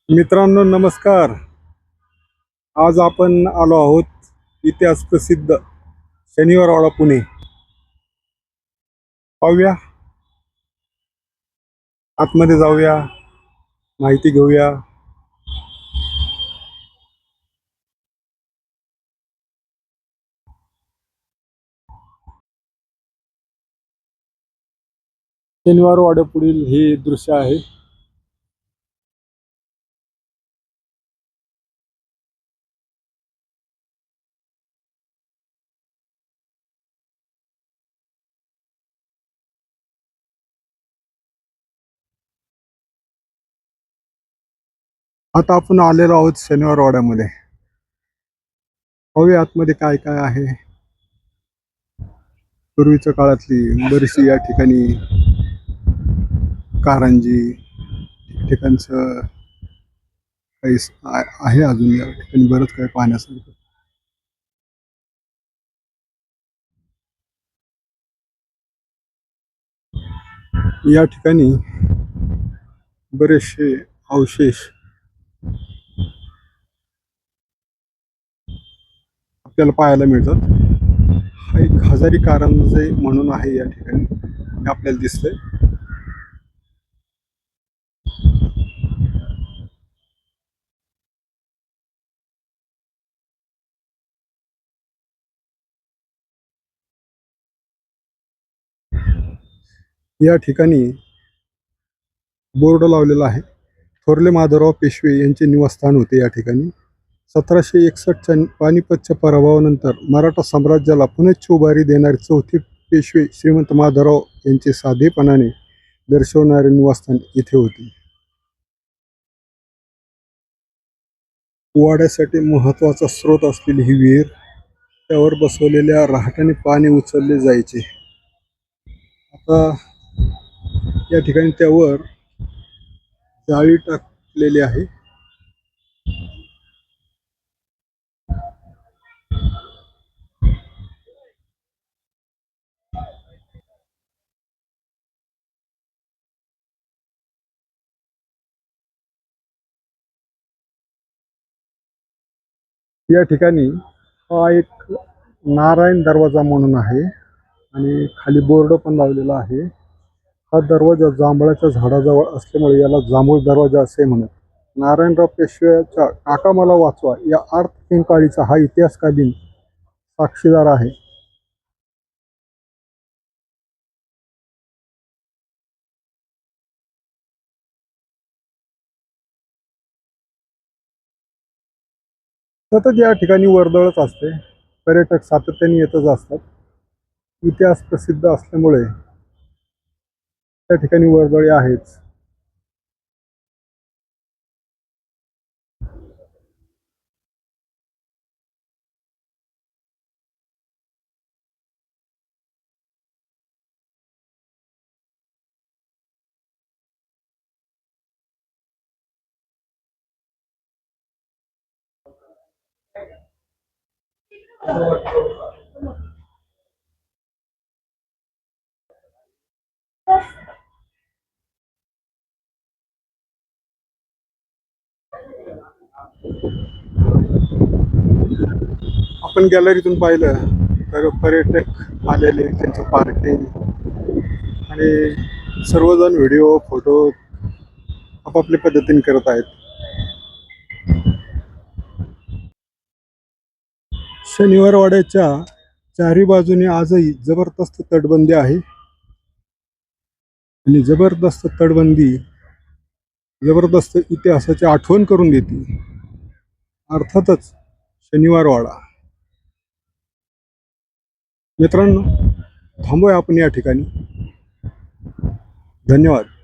मित्रांनो नमस्कार. आज आपण आलो आहोत इतिहास प्रसिद्ध शनिवारवाडा पुणे. पाहूया, आतमध्ये जाऊया, माहिती घेऊया. शनिवारवाडा पुढील हे दृश्य आहे. आता आपण आलेलो आहोत शनिवारवाड्यामध्ये. पाहूया आतमध्ये काय काय आहे. पूर्वीच्या काळातली बरीचशी या ठिकाणी कारंजी ठिकाणचं काही आहे. अजून या ठिकाणी बरंच काही पाहण्यासारखं. या ठिकाणी बरेचसे अवशेष आपल्याला पाहायला मिळतात. हा एक हजारी कारंजे म्हणून आहे या ठिकाणी, हे आपल्याला दिसतंय. या ठिकाणी बोर्ड लावलेला आहे. थोरले माधवराव पेशवे यांचे निवासस्थान होते या ठिकाणी. 1761च्या पानिपतच्या पराभवानंतर मराठा साम्राज्याला पुनश्च उभारी देणारे चौथे पेशवे श्रीमंत माधवराव यांचे साधेपणाने दर्शवणारे निवासस्थान इथे होते. वाड्यासाठी महत्त्वाचा स्रोत असलेली ही विहीर, त्यावर बसवलेल्या रहाटाने पाणी उचलले जायचे. आता या ठिकाणी त्यावर जाळी टाकलेली आहे. या ठिकाणी हा एक नारायण दरवाजा म्हणून आहे आणि खाली बोर्ड पण लावलेला आहे. हा दरवाजा जांभळाच्या झाडाजवळ असल्यामुळे याला जांभूळ दरवाजा असे म्हणत. नारायणराव पेशव्याच्या काका मला वाचवा या अर्थहीन हा इतिहासकालीन साक्षीदार आहे. सतत या ठिकाणी वर्दळच असते. पर्यटक सातत्याने येतच असतात. इतिहास प्रसिद्ध असल्यामुळे त्या ठिकाणी वर्दळी आहेच. आपण गॅलरीतून पाहिलं तर पर्यटक आलेले, त्यांचं पार्किंग आणि सर्वजण व्हिडिओ फोटो आपापल्या पद्धतीने करत आहेत. शनिवारवाड्याच्या चारी बाजूने आजही जबरदस्त तटबंदी आहे आणि जबरदस्त तटबंदी जबरदस्त इतिहासाची आठवण करून देते. अर्थातच शनिवारवाडा. मित्रांनो, थांबूया आपण या ठिकाणी. धन्यवाद.